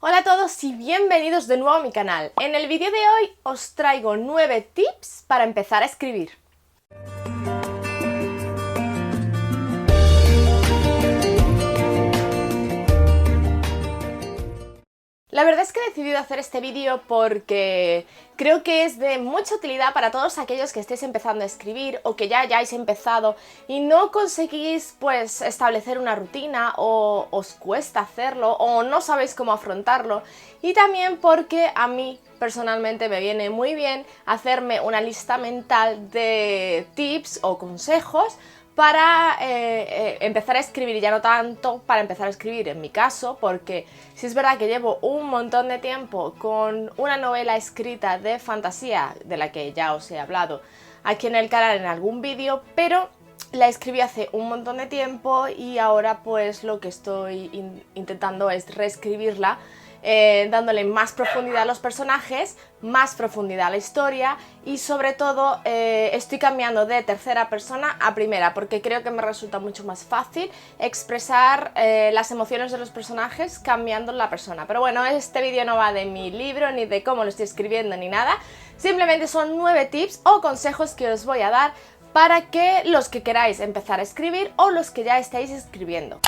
Hola a todos y bienvenidos de nuevo a mi canal. En el vídeo de hoy os traigo 9 tips para empezar a escribir. La verdad es que he decidido hacer este vídeo porque creo que es de mucha utilidad para todos aquellos que estéis empezando a escribir o que ya hayáis empezado y no conseguís pues establecer una rutina o os cuesta hacerlo o no sabéis cómo afrontarlo, y también porque a mí personalmente me viene muy bien hacerme una lista mental de tips o consejos para empezar a escribir, y ya no tanto para empezar a escribir en mi caso, porque sí es verdad que llevo un montón de tiempo con una novela escrita de fantasía, de la que ya os he hablado aquí en el canal en algún vídeo, pero la escribí hace un montón de tiempo y ahora pues lo que estoy intentando es reescribirla, dándole más profundidad a los personajes, más profundidad a la historia y sobre todo estoy cambiando de tercera persona a primera porque creo que me resulta mucho más fácil expresar las emociones de los personajes cambiando la persona. Pero bueno, este vídeo no va de mi libro ni de cómo lo estoy escribiendo ni nada, simplemente son 9 tips o consejos que os voy a dar para que los que queráis empezar a escribir o los que ya estáis escribiendo.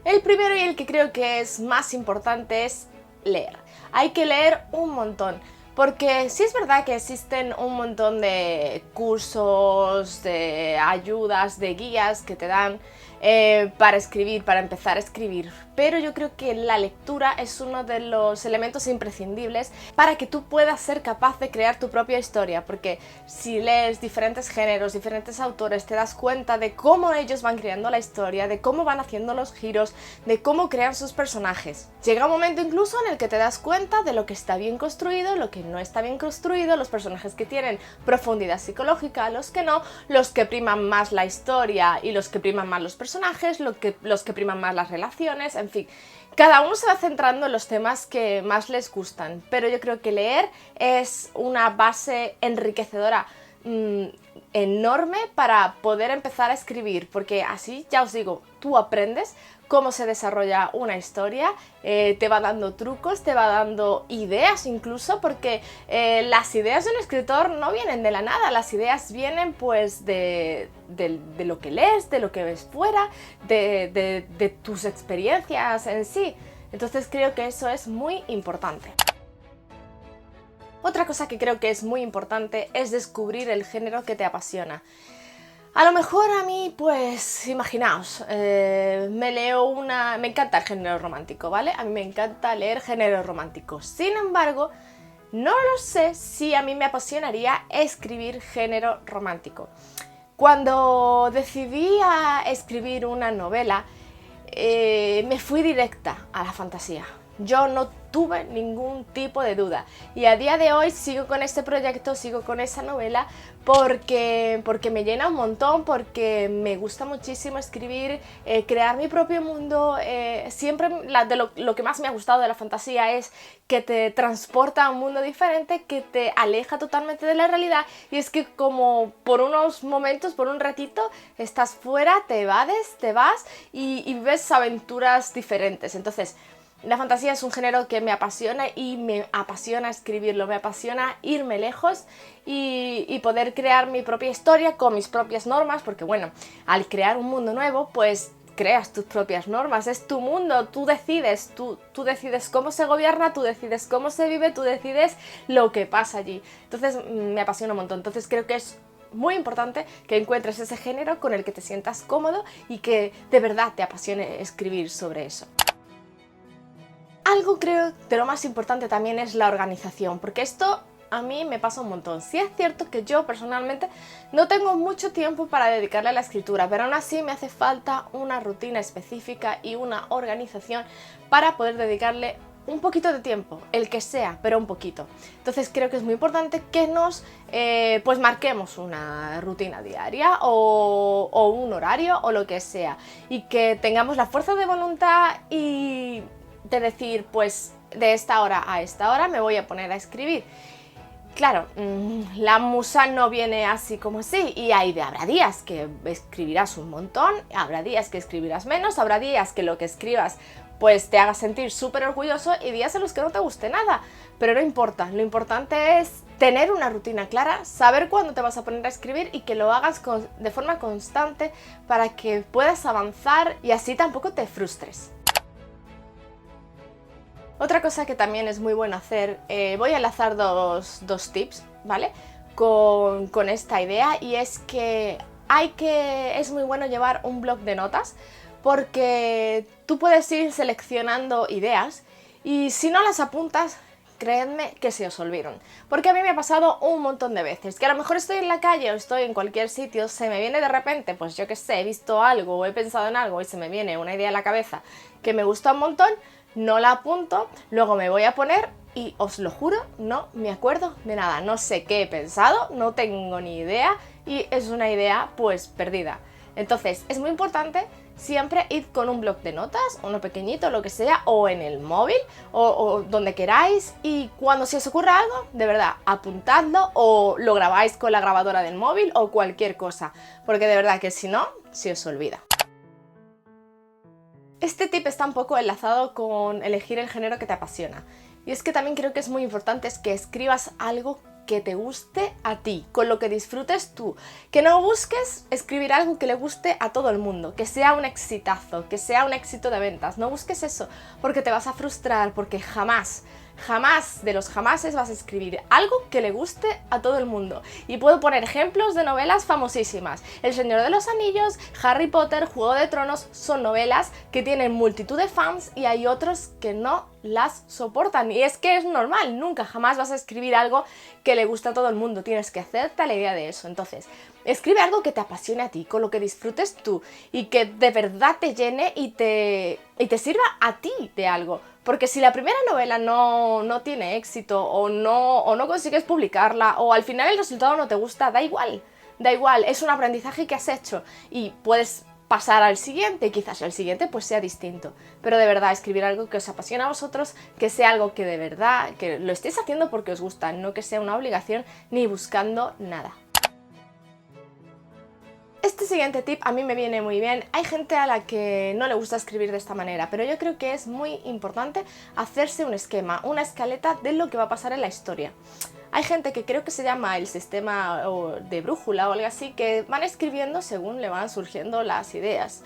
El primero y el que creo que es más importante es leer. Hay que leer un montón, porque sí es verdad que existen un montón de cursos, de ayudas, de guías que te dan para escribir, para empezar a escribir, pero yo creo que la lectura es uno de los elementos imprescindibles para que tú puedas ser capaz de crear tu propia historia, porque si lees diferentes géneros, diferentes autores, te das cuenta de cómo ellos van creando la historia, de cómo van haciendo los giros, de cómo crean sus personajes. Llega un momento incluso en el que te das cuenta de lo que está bien construido, lo que no está bien construido, los personajes que tienen profundidad psicológica, los que no, los que priman más la historia y los que priman más los personajes, los que priman más las relaciones, en fin. Cada uno se va centrando en los temas que más les gustan, pero yo creo que leer es una base enriquecedora enorme para poder empezar a escribir, porque así, ya os digo, tú aprendes cómo se desarrolla una historia, te va dando trucos, te va dando ideas incluso, porque las ideas de un escritor no vienen de la nada, las ideas vienen pues de lo que lees, de lo que ves fuera, de tus experiencias en sí. Entonces creo que eso es muy importante. Otra cosa que creo que es muy importante es descubrir el género que te apasiona. A lo mejor a mí, pues, imaginaos, me encanta el género romántico, ¿vale? A mí me encanta leer género romántico. Sin embargo, no lo sé si a mí me apasionaría escribir género romántico. Cuando decidí a escribir una novela, me fui directa a la fantasía. Yo no tuve ningún tipo de duda y a día de hoy sigo con este proyecto, sigo con esa novela porque me llena un montón, porque me gusta muchísimo escribir, crear mi propio mundo. Siempre lo que más me ha gustado de la fantasía es que te transporta a un mundo diferente, que te aleja totalmente de la realidad, y es que como por unos momentos, por un ratito, estás fuera, te evades, te vas y ves aventuras diferentes. Entonces, la fantasía es un género que me apasiona y me apasiona escribirlo, me apasiona irme lejos y poder crear mi propia historia con mis propias normas, porque bueno, al crear un mundo nuevo, pues creas tus propias normas, es tu mundo, tú decides cómo se gobierna, tú decides cómo se vive, tú decides lo que pasa allí. Entonces me apasiona un montón, entonces creo que es muy importante que encuentres ese género con el que te sientas cómodo y que de verdad te apasione escribir sobre eso. Algo creo de lo más importante también es la organización, porque esto a mí me pasa un montón. Sí es cierto que yo personalmente no tengo mucho tiempo para dedicarle a la escritura, pero aún así me hace falta una rutina específica y una organización para poder dedicarle un poquito de tiempo, el que sea, pero un poquito. Entonces creo que es muy importante que nos pues marquemos una rutina diaria o un horario o lo que sea, y que tengamos la fuerza de voluntad y de decir, pues de esta hora a esta hora me voy a poner a escribir. Claro, la musa no viene así como así, y habrá días que escribirás un montón, habrá días que escribirás menos, habrá días que lo que escribas pues te haga sentir súper orgulloso, y días en los que no te guste nada, pero no importa, lo importante es tener una rutina clara, saber cuándo te vas a poner a escribir y que lo hagas de forma constante para que puedas avanzar y así tampoco te frustres. Otra cosa que también es muy bueno hacer, voy a enlazar dos tips, ¿vale? Con esta idea, y es que es muy bueno llevar un bloc de notas, porque tú puedes ir seleccionando ideas y si no las apuntas, creedme que se os olvidan. Porque a mí me ha pasado un montón de veces, que a lo mejor estoy en la calle o estoy en cualquier sitio, se me viene de repente, pues yo qué sé, he visto algo o he pensado en algo y se me viene una idea a la cabeza que me gusta un montón, no la apunto, luego me voy a poner y os lo juro, no me acuerdo de nada, no sé qué he pensado, no tengo ni idea y es una idea pues perdida. Entonces es muy importante siempre id con un bloc de notas, uno pequeñito, lo que sea, o en el móvil, o donde queráis, y cuando se os ocurra algo, de verdad, apuntadlo o lo grabáis con la grabadora del móvil o cualquier cosa, porque de verdad que si no, se os olvida. Este tip está un poco enlazado con elegir el género que te apasiona, y es que también creo que es muy importante que escribas algo que te guste a ti, con lo que disfrutes tú, que no busques escribir algo que le guste a todo el mundo, que sea un exitazo, que sea un éxito de ventas, no busques eso, porque te vas a frustrar, porque jamás de los jamases vas a escribir algo que le guste a todo el mundo. Y puedo poner ejemplos de novelas famosísimas. El Señor de los Anillos, Harry Potter, Juego de Tronos son novelas que tienen multitud de fans y hay otros que no las soportan. Y es que es normal, nunca jamás vas a escribir algo que le guste a todo el mundo. Tienes que hacerte la idea de eso. Entonces, escribe algo que te apasione a ti, con lo que disfrutes tú y que de verdad te llene y te sirva a ti de algo. Porque si la primera novela no tiene éxito o no consigues publicarla o al final el resultado no te gusta, da igual, es un aprendizaje que has hecho y puedes pasar al siguiente y quizás el siguiente pues sea distinto. Pero de verdad, escribir algo que os apasiona a vosotros, que sea algo que de verdad, que lo estéis haciendo porque os gusta, no que sea una obligación ni buscando nada. Este siguiente tip a mí me viene muy bien. Hay gente a la que no le gusta escribir de esta manera, pero yo creo que es muy importante hacerse un esquema, una escaleta de lo que va a pasar en la historia. Hay gente que creo que se llama el sistema de brújula o algo así, que van escribiendo según le van surgiendo las ideas.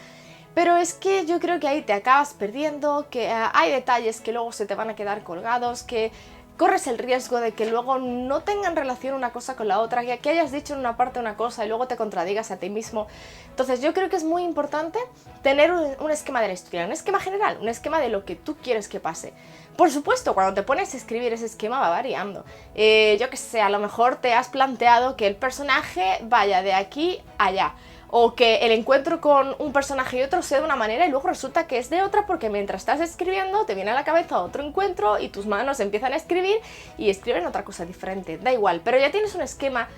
Pero es que yo creo que ahí te acabas perdiendo, que hay detalles que luego se te van a quedar colgados, que corres el riesgo de que luego no tengan relación una cosa con la otra, que hayas dicho en una parte una cosa y luego te contradigas a ti mismo. Entonces yo creo que es muy importante tener un esquema de la historia, un esquema general, un esquema de lo que tú quieres que pase. Por supuesto, cuando te pones a escribir ese esquema va variando. Yo que sé, a lo mejor te has planteado que el personaje vaya de aquí a allá, o que el encuentro con un personaje y otro sea de una manera y luego resulta que es de otra, porque mientras estás escribiendo te viene a la cabeza otro encuentro y tus manos empiezan a escribir y escriben otra cosa diferente, da igual, pero ya tienes un esquema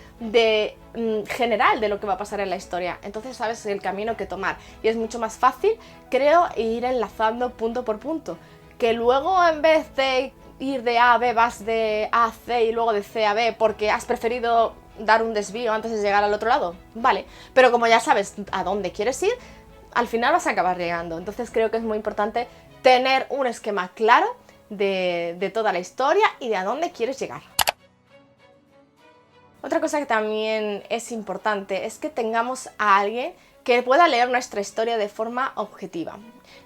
general de lo que va a pasar en la historia, entonces sabes el camino que tomar y es mucho más fácil, creo, ir enlazando punto por punto, que luego en vez de ir de A a B vas de A a C y luego de C a B porque has preferido dar un desvío antes de llegar al otro lado, vale, pero como ya sabes a dónde quieres ir, al final vas a acabar llegando. Entonces creo que es muy importante tener un esquema claro de toda la historia y de a dónde quieres llegar. Otra cosa que también es importante es que tengamos a alguien que pueda leer nuestra historia de forma objetiva.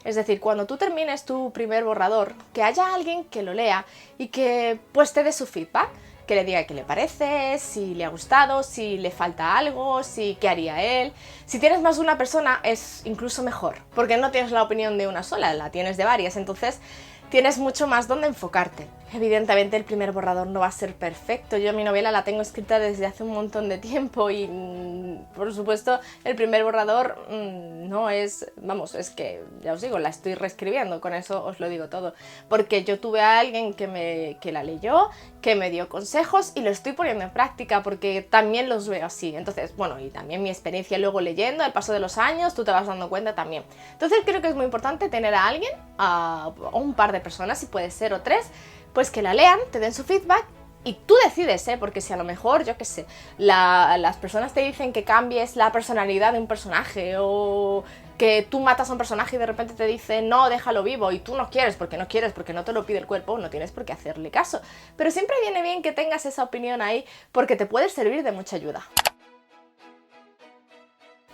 Es decir, cuando tú termines tu primer borrador, que haya alguien que lo lea y que pues te dé su feedback, que le diga qué le parece, si le ha gustado, si le falta algo, qué haría él. Si tienes más de una persona es incluso mejor, porque no tienes la opinión de una sola, la tienes de varias, entonces tienes mucho más donde enfocarte. Evidentemente el primer borrador no va a ser perfecto, yo mi novela la tengo escrita desde hace un montón de tiempo y por supuesto el primer borrador no es, vamos, es que ya os digo, la estoy reescribiendo, con eso os lo digo todo, porque yo tuve a alguien que la leyó, que me dio consejos y lo estoy poniendo en práctica porque también los veo así, entonces bueno, y también mi experiencia luego leyendo, al paso de los años, tú te vas dando cuenta también. Entonces creo que es muy importante tener a alguien, o un par de personas, si puede ser, o tres, pues que la lean, te den su feedback y tú decides, porque si a lo mejor, yo qué sé, las personas te dicen que cambies la personalidad de un personaje o que tú matas a un personaje y de repente te dice no, déjalo vivo, y tú no quieres, porque no te lo pide el cuerpo, no tienes por qué hacerle caso. Pero siempre viene bien que tengas esa opinión ahí porque te puede servir de mucha ayuda.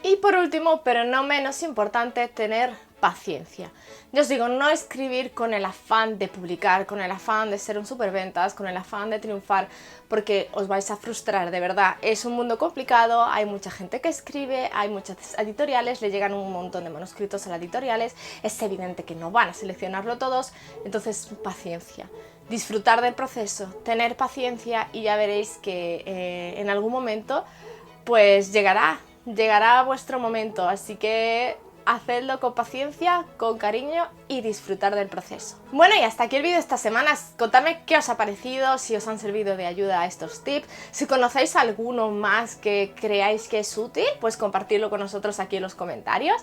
Y por último, pero no menos importante, tener paciencia. Yo os digo, no escribir con el afán de publicar, con el afán de ser un superventas, con el afán de triunfar, porque os vais a frustrar, de verdad. Es un mundo complicado, hay mucha gente que escribe, hay muchas editoriales, le llegan un montón de manuscritos a las editoriales, es evidente que no van a seleccionarlo todos, entonces paciencia. Disfrutar del proceso, tener paciencia y ya veréis que en algún momento pues llegará vuestro momento, así que hacedlo con paciencia, con cariño y disfrutar del proceso. Bueno, y hasta aquí el vídeo de esta semana. Contadme qué os ha parecido, si os han servido de ayuda estos tips. Si conocéis alguno más que creáis que es útil, pues compartirlo con nosotros aquí en los comentarios.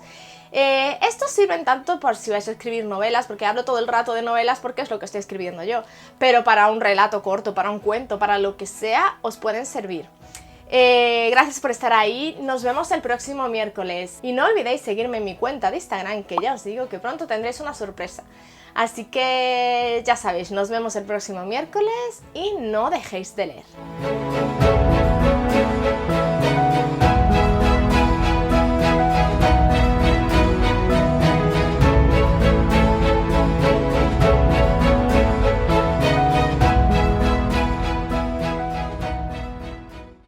Estos sirven tanto por si vais a escribir novelas, porque hablo todo el rato de novelas porque es lo que estoy escribiendo yo, pero para un relato corto, para un cuento, para lo que sea, os pueden servir. Gracias por estar ahí, nos vemos el próximo miércoles y no olvidéis seguirme en mi cuenta de Instagram, que ya os digo que pronto tendréis una sorpresa. Así que ya sabéis, nos vemos el próximo miércoles y no dejéis de leer.